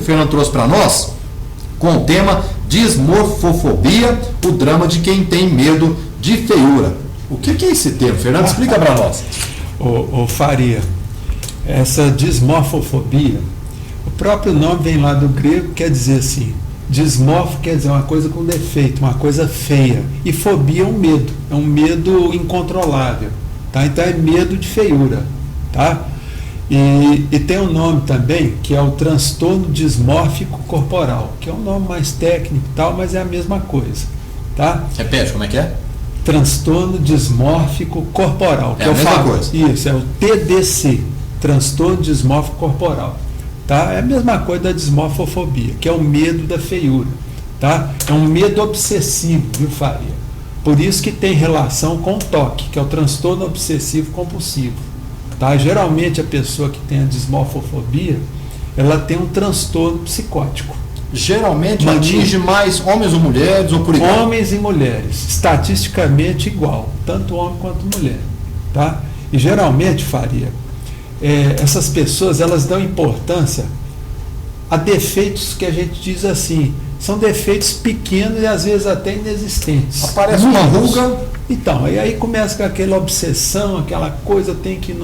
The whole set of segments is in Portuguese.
Fernando trouxe para nós com o tema Dismorfofobia, o drama de quem tem medo de feiura. O que é esse termo, Fernando? Explica para nós. Ô Faria, essa dismorfofobia, o próprio nome vem lá do grego, quer dizer assim, dismorfo quer dizer uma coisa com defeito, uma coisa feia, e fobia é um medo incontrolável, tá? Então é medo de feiura, tá? E tem um nome também, que é o transtorno dismórfico corporal, que é um nome mais técnico e tal, mas é a mesma coisa, tá? Repete, como é que é? Transtorno dismórfico corporal. É a mesma coisa. Isso, é o TDC, transtorno dismórfico corporal. Tá? É a mesma coisa da dismorfofobia, que é o medo da feiura. Tá? É um medo obsessivo, viu, Faria? Por isso que tem relação com o TOC, que é o transtorno obsessivo compulsivo. Tá? Geralmente a pessoa que tem a dismorfofobia, ela tem um transtorno psicótico. Geralmente atinge mais homens ou mulheres ou por igual? Homens e mulheres, estatisticamente igual, tanto homem quanto mulher, tá? E geralmente, Faria, essas pessoas, elas dão importância a defeitos que a gente diz assim, são defeitos pequenos e às vezes até inexistentes. Aparece uma ruga. Então, e aí começa com aquela obsessão, aquela coisa, tem que ir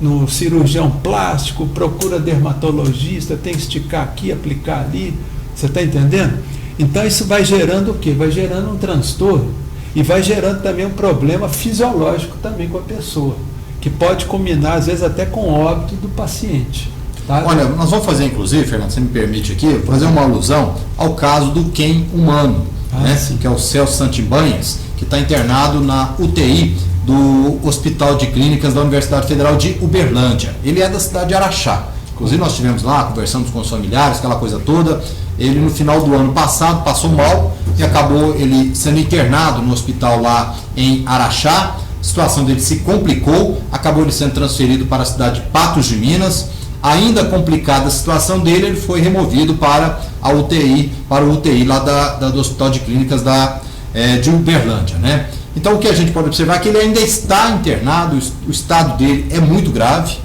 no cirurgião plástico, procura dermatologista, tem que esticar aqui, aplicar ali, você está entendendo? Então isso vai gerando o quê? Vai gerando um transtorno e vai gerando também um problema fisiológico também com a pessoa, que pode culminar às vezes até com o óbito do paciente. Tá? Olha, nós vamos fazer inclusive, Fernando, você me permite aqui, fazer uma alusão ao caso do Ken humano, né? Que é o Celso Santibanhas, que está internado na UTI do Hospital de Clínicas da Universidade Federal de Uberlândia. Ele é da cidade de Araxá. Inclusive nós estivemos lá, conversamos com os familiares, aquela coisa toda. Ele no final do ano passado passou mal e acabou ele sendo internado no hospital lá em Araxá. A situação dele se complicou, acabou ele sendo transferido para a cidade de Patos de Minas. Ainda complicada a situação dele, ele foi removido para a UTI, para o UTI lá do Hospital de Clínicas de Uberlândia, né? Então o que a gente pode observar é que ele ainda está internado, o estado dele é muito grave,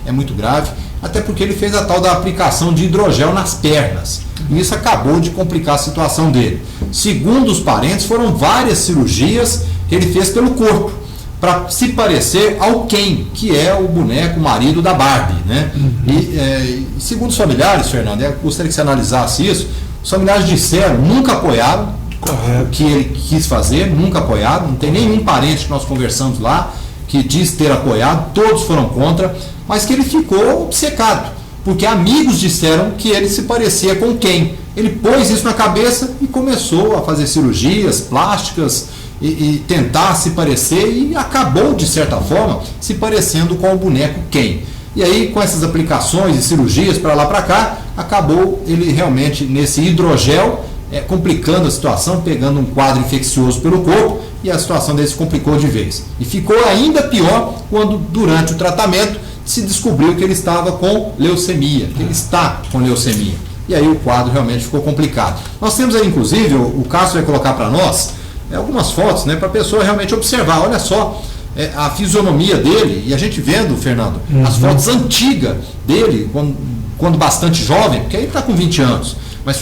até porque ele fez a tal da aplicação de hidrogel nas pernas, e isso acabou de complicar a situação dele. Segundo os parentes, foram várias cirurgias que ele fez pelo corpo, para se parecer ao Ken, que é o boneco, o marido da Barbie, né? E segundo os familiares, Fernando, eu gostaria que você analisasse isso, os familiares disseram, nunca apoiaram o que ele quis fazer, nunca apoiaram, não tem nenhum parente que nós conversamos lá que diz ter apoiado, todos foram contra, mas que ele ficou obcecado, porque amigos disseram que ele se parecia com quem. Ele pôs isso na cabeça e começou a fazer cirurgias plásticas e tentar se parecer e acabou, de certa forma, se parecendo com o boneco Ken. E aí, com essas aplicações e cirurgias para lá para cá, acabou ele realmente nesse hidrogel, complicando a situação, pegando um quadro infeccioso pelo corpo, e a situação dele se complicou de vez. E ficou ainda pior quando, durante o tratamento, se descobriu que ele estava com leucemia, que ele está com leucemia. E aí o quadro realmente ficou complicado. Nós temos aí, inclusive, o Cássio vai colocar para nós algumas fotos, né, para a pessoa realmente observar. Olha só a fisionomia dele, e a gente vendo, Fernando, as fotos antigas dele, quando bastante jovem, porque aí ele está com 20 anos, mas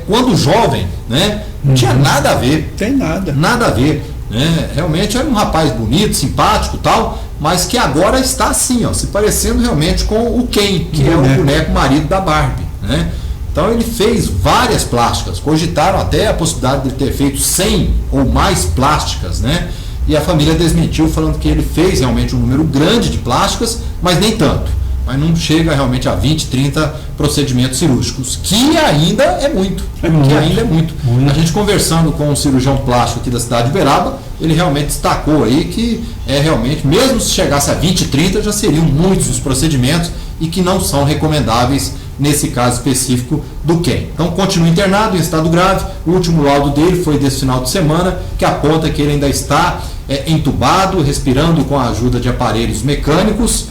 quando jovem, né, não tinha nada a ver. Tem nada. Nada a ver. Né? Realmente era um rapaz bonito, simpático e tal, mas que agora está assim, ó, se parecendo realmente com o Ken, que é o boneco marido da Barbie. Né? Então ele fez várias plásticas, cogitaram até a possibilidade de ter feito 100 ou mais plásticas, né? E a família desmentiu, falando que ele fez realmente um número grande de plásticas, mas nem tanto. Mas não chega realmente a 20, 30 procedimentos cirúrgicos, que ainda é muito. A gente conversando com um cirurgião plástico aqui da cidade de Uberaba, ele realmente destacou aí que realmente, mesmo se chegasse a 20, 30, já seriam muitos os procedimentos e que não são recomendáveis nesse caso específico do Ken. Então continua internado em estado grave. O último laudo dele foi desse final de semana, que aponta que ele ainda está entubado, respirando com a ajuda de aparelhos mecânicos,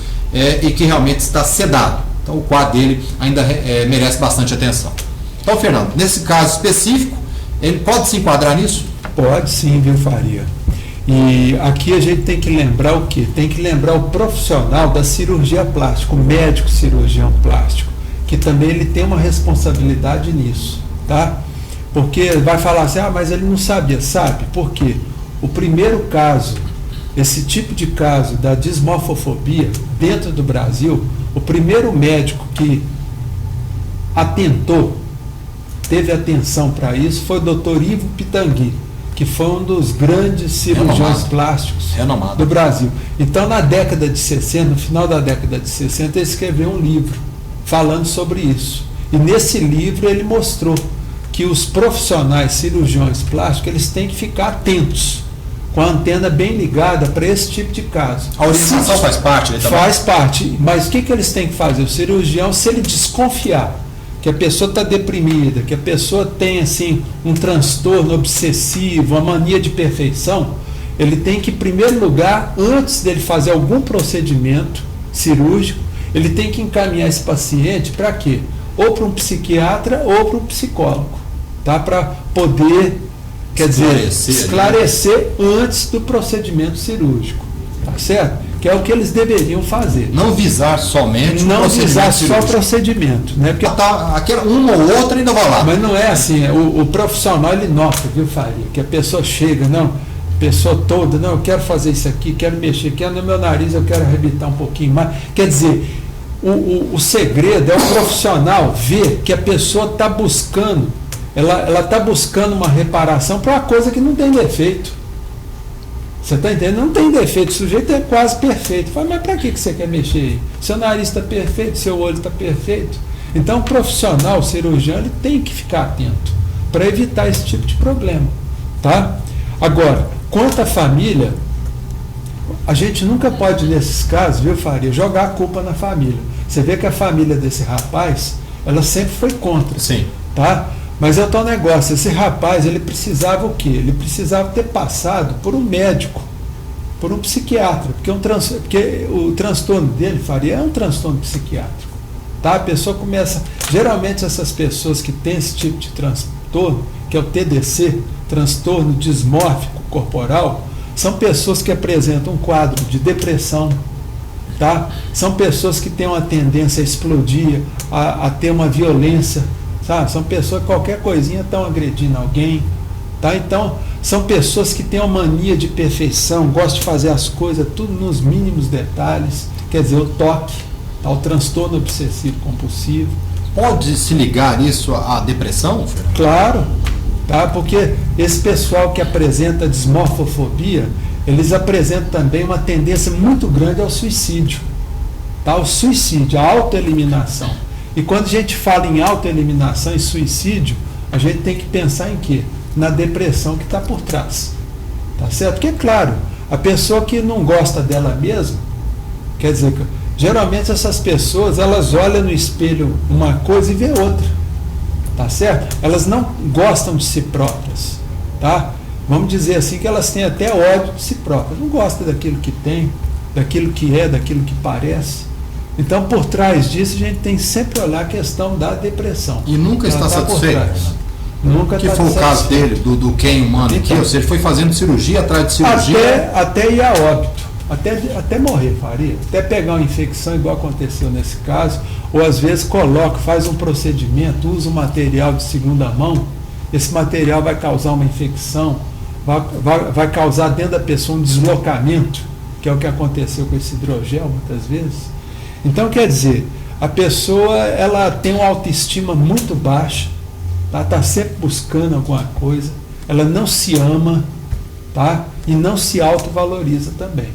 e que realmente está sedado. Então o quadro dele ainda merece bastante atenção. Então, Fernando, nesse caso específico, ele pode se enquadrar nisso? Pode sim, viu, Faria? E aqui a gente tem que lembrar o quê? Tem que lembrar o profissional da cirurgia plástica, o médico cirurgião plástico, que também ele tem uma responsabilidade nisso, tá? Porque vai falar assim, mas ele não sabia, sabe? Por quê? O primeiro caso, esse tipo de caso da dismorfofobia dentro do Brasil, o primeiro médico que teve atenção para isso foi o Dr. Ivo Pitangui, que foi um dos grandes cirurgiões plásticos do Brasil. Então, na década de 60, no final da década de 60, ele escreveu um livro falando sobre isso. E nesse livro ele mostrou que os profissionais cirurgiões plásticos, eles têm que ficar atentos, com a antena bem ligada para esse tipo de caso. A orientação faz parte? Faz parte, mas o que eles têm que fazer? O cirurgião, se ele desconfiar que a pessoa está deprimida, que a pessoa tem assim, um transtorno obsessivo, uma mania de perfeição, ele tem que, em primeiro lugar, antes dele fazer algum procedimento cirúrgico, ele tem que encaminhar esse paciente para quê? Ou para um psiquiatra ou para um psicólogo, tá? Para poder, esclarecer antes do procedimento cirúrgico, tá certo? Que é o que eles deveriam fazer. Não visar somente não visar só o procedimento, né? Porque aquela uma ou outra ainda vai lá. Mas não é assim, o profissional ele nota, viu, Faria? Que a pessoa chega, pessoa toda, eu quero fazer isso aqui, quero mexer, quero no meu nariz, eu quero arrebitar um pouquinho mais. Quer dizer, o segredo é o profissional ver que a pessoa está buscando, ela está buscando uma reparação para uma coisa que não tem defeito. Você está entendendo? Não tem defeito, o sujeito é quase perfeito. Fala, mas para que você quer mexer aí? Seu nariz está perfeito, seu olho está perfeito. Então o profissional, o cirurgião, ele tem que ficar atento para evitar esse tipo de problema, tá? Agora, quanto à família, a gente nunca pode, nesses casos, viu, Faria, jogar a culpa na família. Você vê que a família desse rapaz, ela sempre foi contra. Sim. Tá? Mas é o tal negócio, esse rapaz, ele precisava o quê? Ele precisava ter passado por um médico, por um psiquiatra, porque o transtorno dele, Faria, é um transtorno psiquiátrico. Tá? A pessoa começa, geralmente essas pessoas que têm esse tipo de transtorno, que é o TDC, transtorno dismórfico corporal, são pessoas que apresentam um quadro de depressão, tá? São pessoas que têm uma tendência a explodir, a ter uma violência, sabe? São pessoas que qualquer coisinha estão agredindo alguém, tá? Então, são pessoas que têm uma mania de perfeição, gostam de fazer as coisas tudo nos mínimos detalhes, quer dizer, o TOC, tá? O transtorno obsessivo compulsivo. Pode se ligar isso à depressão, Fernando? Claro. Tá? Porque esse pessoal que apresenta dismorfofobia, eles apresentam também uma tendência muito grande ao suicídio. Tá? O suicídio, a autoeliminação. E quando a gente fala em autoeliminação e suicídio, a gente tem que pensar em quê? Na depressão que está por trás. Tá certo? Porque, claro, a pessoa que não gosta dela mesma, quer dizer, geralmente essas pessoas, elas olham no espelho uma coisa e vê outra. Tá certo? Elas não gostam de si próprias, tá? Vamos dizer assim que elas têm até ódio de si próprias, não gostam daquilo que tem, daquilo que é, daquilo que parece. Então, por trás disso, a gente tem que sempre olhar a questão da depressão. E nunca está satisfeito. Nunca que foi o caso dele, do Ken humano aqui, ou seja, ele foi fazendo cirurgia atrás de cirurgia. Até ir a óbito. Até morrer, Faria, até pegar uma infecção, igual aconteceu nesse caso, ou às vezes faz um procedimento, usa um material de segunda mão, esse material vai causar uma infecção, vai causar dentro da pessoa um deslocamento, que é o que aconteceu com esse hidrogel muitas vezes. Então, quer dizer, a pessoa ela tem uma autoestima muito baixa, ela está sempre buscando alguma coisa, ela não se ama, tá? E não se autovaloriza também.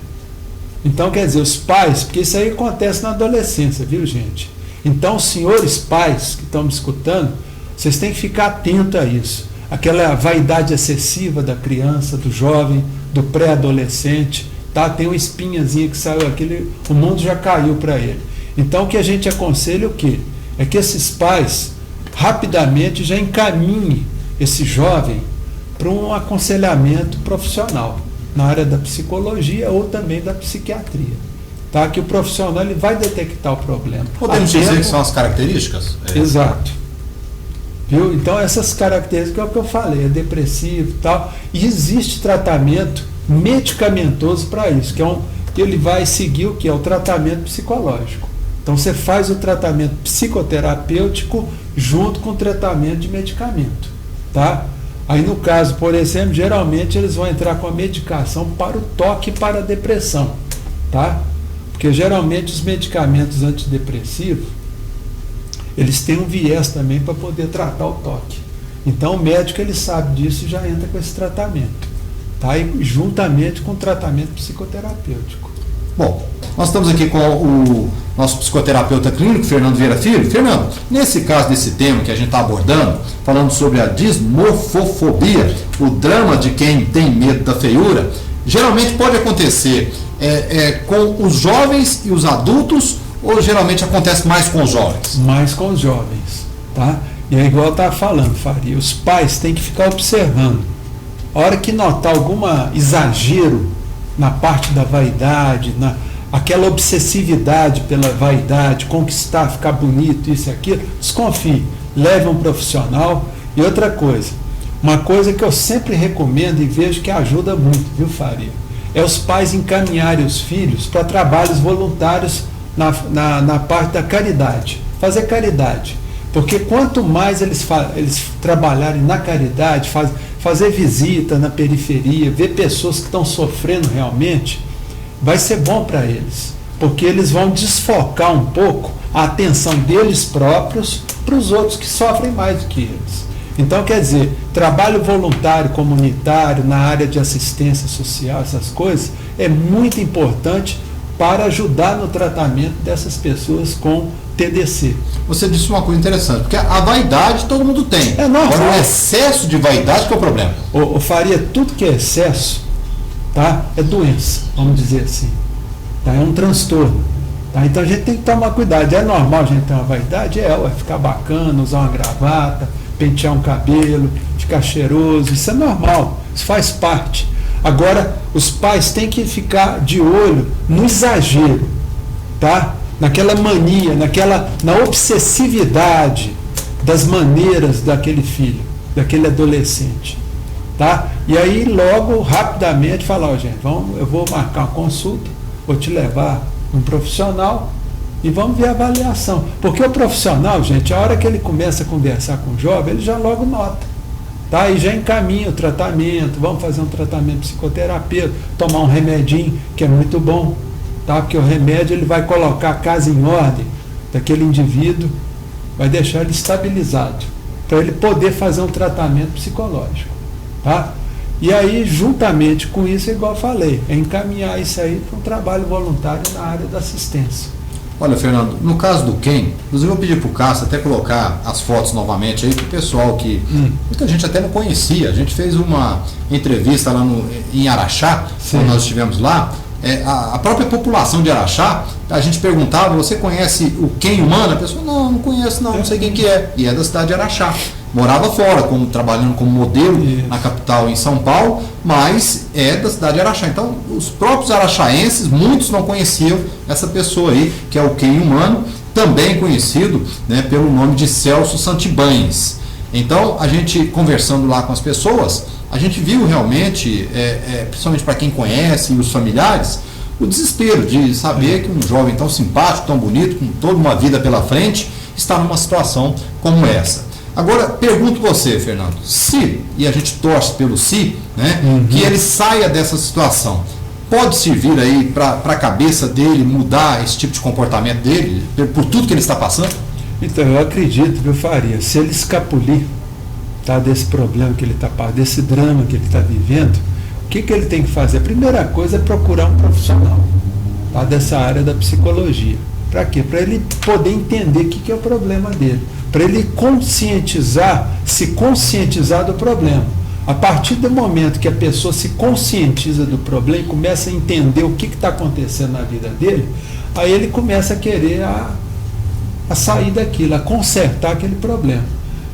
Então, quer dizer, os pais, porque isso aí acontece na adolescência, viu, gente? Então, os senhores pais que estão me escutando, vocês têm que ficar atentos a isso. Aquela vaidade excessiva da criança, do jovem, do pré-adolescente, tá? Tem uma espinhazinha que saiu aqui, o mundo já caiu para ele. Então, o que a gente aconselha o quê? É que esses pais, rapidamente, já encaminhem esse jovem para um aconselhamento profissional, na área da psicologia ou também da psiquiatria, tá? Que o profissional ele vai detectar o problema. Podemos dizer que são as características? Exato. Viu? Então essas características é o que eu falei, é depressivo e tal, e existe tratamento medicamentoso para isso, que ele vai seguir o que é o tratamento psicológico, Então você faz o tratamento psicoterapêutico junto com o tratamento de medicamento, tá? Aí no caso, por exemplo, geralmente eles vão entrar com a medicação para o toque e para a depressão, tá? Porque geralmente os medicamentos antidepressivos, eles têm um viés também para poder tratar o toque. Então o médico, ele sabe disso e já entra com esse tratamento, tá? E juntamente com o tratamento psicoterapêutico. Bom, nós estamos aqui com o nosso psicoterapeuta clínico, Fernando Vieira Filho. Fernando, nesse caso desse tema que a gente está abordando, falando sobre a dismorfofobia, o drama de quem tem medo da feiura, geralmente pode acontecer com os jovens e os adultos, ou geralmente acontece mais com os jovens? Mais com os jovens, tá? E é igual eu estava falando, Faria, os pais têm que ficar observando. A hora que notar algum exagero na parte da vaidade, aquela obsessividade pela vaidade, conquistar, ficar bonito, isso e aquilo, desconfie, leve um profissional. E outra coisa, uma coisa que eu sempre recomendo e vejo que ajuda muito, viu, Faria? É os pais encaminharem os filhos para trabalhos voluntários na parte da caridade, fazer caridade. Porque quanto mais eles trabalharem na caridade, fazer visita na periferia, ver pessoas que estão sofrendo realmente, vai ser bom para eles. Porque eles vão desfocar um pouco a atenção deles próprios para os outros que sofrem mais do que eles. Então, quer dizer, trabalho voluntário, comunitário, na área de assistência social, essas coisas, é muito importante para ajudar no tratamento dessas pessoas com TDC. Você disse uma coisa interessante, porque a vaidade todo mundo tem. É normal. Agora, o excesso de vaidade que é o problema. O Faria, tudo que é excesso, tá, é doença, vamos dizer assim. Tá, é um transtorno. Tá? Então a gente tem que tomar cuidado. É normal a gente ter uma vaidade? Vai ficar bacana, usar uma gravata, pentear um cabelo, ficar cheiroso, isso é normal, isso faz parte. Agora, os pais têm que ficar de olho no exagero, tá? Naquela mania, na obsessividade das maneiras daquele filho, daquele adolescente, tá? E aí logo, rapidamente, falar, gente, eu vou marcar uma consulta, vou te levar um profissional e vamos ver a avaliação. Porque o profissional, gente, a hora que ele começa a conversar com o jovem, ele já logo nota. Tá? E já encaminha o tratamento, vamos fazer um tratamento psicoterapêutico, tomar um remedinho, que é muito bom, tá? Porque o remédio ele vai colocar a casa em ordem daquele indivíduo, vai deixar ele estabilizado, para ele poder fazer um tratamento psicológico. Tá? E aí, juntamente com isso, igual eu falei, é encaminhar isso aí para um trabalho voluntário na área da assistência. Olha, Fernando, no caso do Ken, inclusive eu vou pedir para o Cássio até colocar as fotos novamente aí para o pessoal que muita gente até não conhecia. A gente fez uma entrevista lá em Araxá, quando nós estivemos lá. A própria população de Araxá, a gente perguntava, você conhece o Ken humano? A pessoa, não conheço não sei quem que é. E é da cidade de Araxá. Morava fora, trabalhando como modelo na capital em São Paulo, mas é da cidade de Araxá. Então, os próprios araxaenses, muitos não conheciam essa pessoa aí, que é o Ken humano, também conhecido, né, pelo nome de Celso Santibanhes. Então, a gente conversando lá com as pessoas, a gente viu realmente, principalmente para quem conhece e os familiares, o desespero de saber que um jovem tão simpático, tão bonito, com toda uma vida pela frente, está numa situação como essa. Agora, pergunto você, Fernando, se, e a gente torce pelo se, né, que ele saia dessa situação, pode servir aí para a cabeça dele mudar esse tipo de comportamento dele, por tudo que ele está passando? Então, eu acredito, viu, Faria, se ele escapulir, tá, desse problema que ele está passando, desse drama que ele está vivendo, o que ele tem que fazer? A primeira coisa é procurar um profissional, tá, dessa área da psicologia. Para quê? Para ele poder entender o que é o problema dele. Para ele se conscientizar do problema. A partir do momento que a pessoa se conscientiza do problema e começa a entender o que está acontecendo na vida dele, aí ele começa a querer a sair daquilo, a consertar aquele problema.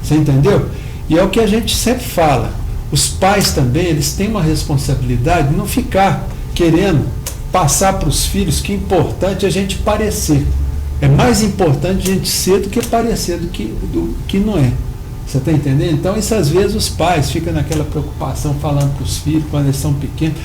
Você entendeu? E é o que a gente sempre fala. Os pais também, eles têm uma responsabilidade de não ficar querendo passar para os filhos que é importante a gente parecer. É mais importante a gente ser do que parecer do que não é. Você está entendendo? Então, isso às vezes os pais ficam naquela preocupação falando para os filhos quando eles são pequenos,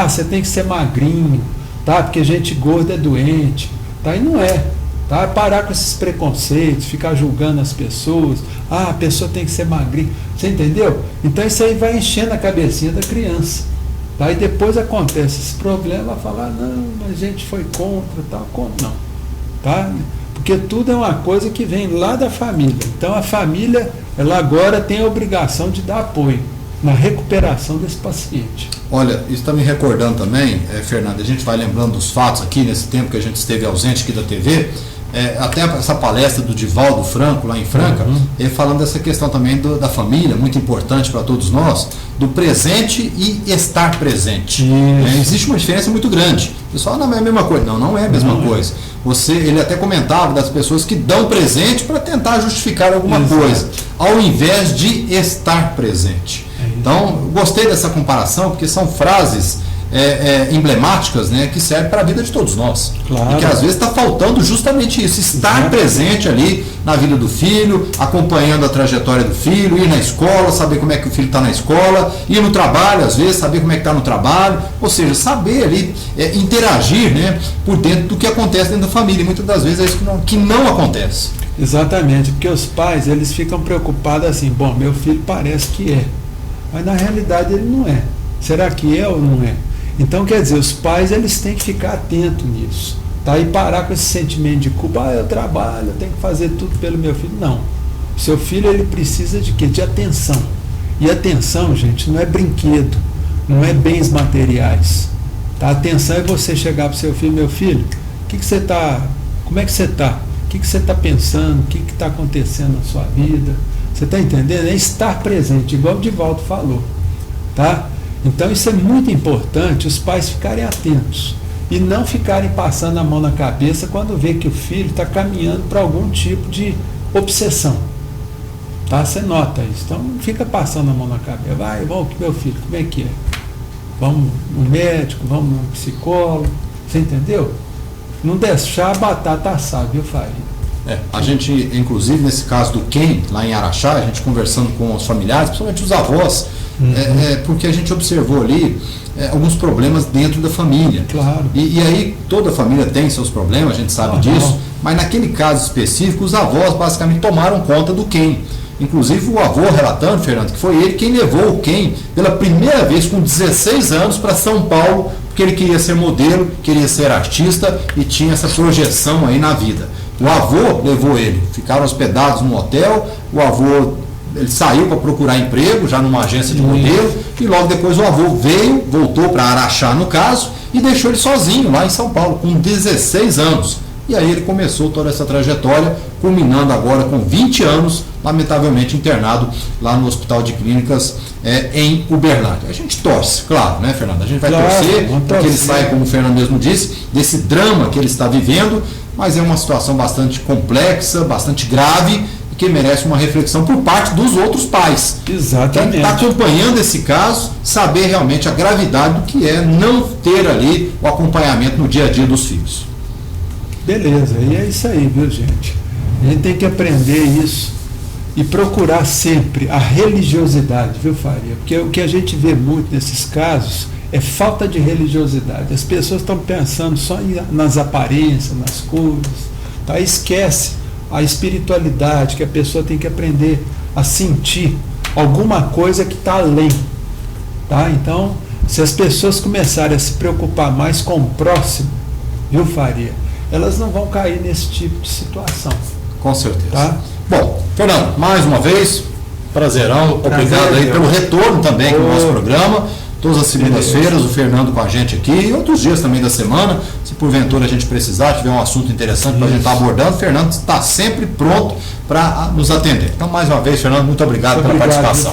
você tem que ser magrinho, tá? Porque gente gorda é doente, tá? E não é. Tá? Parar com esses preconceitos, ficar julgando as pessoas, a pessoa tem que ser magrinha, você entendeu? Então isso aí vai enchendo a cabecinha da criança. Tá? E depois acontece esse problema, ela fala, não, mas a gente foi contra, tal, como não. Tá? Porque tudo é uma coisa que vem lá da família. Então a família, ela agora tem a obrigação de dar apoio na recuperação desse paciente. Olha, isso está me recordando também, Fernando, a gente vai lembrando dos fatos aqui, nesse tempo que a gente esteve ausente aqui da TV, até essa palestra do Divaldo Franco, lá em Franca, ele falando dessa questão também da família, muito importante para todos nós, do presente e estar presente. Existe uma diferença muito grande. O pessoal não é a mesma coisa. Não, não é a mesma coisa. Ele até comentava das pessoas que dão presente para tentar justificar alguma coisa, ao invés de estar presente. Então, gostei dessa comparação, porque são frases emblemáticas, né, que servem para a vida de todos nós. Claro. E que às vezes está faltando justamente isso, estar presente ali na vida do filho, acompanhando a trajetória do filho, ir na escola, saber como é que o filho está na escola, ir no trabalho, às vezes, saber como é que está no trabalho, ou seja, saber ali interagir, né, por dentro do que acontece dentro da família. E muitas das vezes é isso que não acontece. Exatamente, porque os pais, eles ficam preocupados assim, bom, meu filho parece que é, mas na realidade ele não é. Será que é ou não é? Então, quer dizer, os pais, eles têm que ficar atentos nisso, tá? E parar com esse sentimento de culpa, eu trabalho, eu tenho que fazer tudo pelo meu filho. Não. O seu filho, ele precisa de quê? De atenção. E atenção, gente, não é brinquedo, não é bens materiais. Tá? Atenção é você chegar para o seu filho, meu filho, como é que você está? O que você está pensando? O que está acontecendo na sua vida? Você está entendendo? É estar presente, igual o Divaldo falou, tá? Então isso é muito importante, os pais ficarem atentos e não ficarem passando a mão na cabeça quando vê que o filho está caminhando para algum tipo de obsessão. Tá? Você nota isso. Então não fica passando a mão na cabeça. Vamos, meu filho, como é que é? Vamos no médico, vamos no psicólogo. Você entendeu? Não deixar a batata assar, viu, Faria? A gente, inclusive, nesse caso do Ken, lá em Araxá, a gente conversando com os familiares, principalmente os avós, porque a gente observou ali alguns problemas dentro da família. Claro. E aí toda família tem seus problemas, a gente sabe disso, mas naquele caso específico, os avós basicamente tomaram conta do Ken. Inclusive o avô relatando, Fernando, que foi ele quem levou o Ken pela primeira vez com 16 anos para São Paulo, porque ele queria ser modelo, queria ser artista e tinha essa projeção aí na vida. O avô levou ele, ficaram hospedados num hotel, o avô ele saiu para procurar emprego, já numa agência de modelo, e logo depois o avô voltou para Araxá no caso, e deixou ele sozinho lá em São Paulo, com 16 anos. E aí ele começou toda essa trajetória, culminando agora com 20 anos, lamentavelmente internado lá no Hospital de Clínicas em Uberlândia. A gente torce, claro, né, Fernando? A gente vai torcer para que ele saia, como o Fernando mesmo disse, desse drama que ele está vivendo, mas é uma situação bastante complexa, bastante grave, e que merece uma reflexão por parte dos outros pais. Exatamente. Quem está acompanhando esse caso, saber realmente a gravidade do que é não ter ali o acompanhamento no dia a dia dos filhos. Beleza, e é isso aí, viu, gente? A gente tem que aprender isso e procurar sempre a religiosidade, viu, Faria? Porque o que a gente vê muito nesses casos é falta de religiosidade. As pessoas estão pensando só nas aparências, nas cores, tá? Esquece a espiritualidade, que a pessoa tem que aprender a sentir alguma coisa que está além, tá? Então, se as pessoas começarem a se preocupar mais com o próximo, viu, Faria? Elas não vão cair nesse tipo de situação. Com certeza. Tá? Bom, Fernando, mais uma vez, prazerão. Obrigado aí pelo retorno também com o nosso programa. Todas as segundas-feiras, o Fernando com a gente aqui, e outros dias também da semana, se porventura a gente precisar, tiver um assunto interessante para a gente estar abordando, o Fernando está sempre pronto para nos atender. Então, mais uma vez, Fernando, muito obrigado pela participação.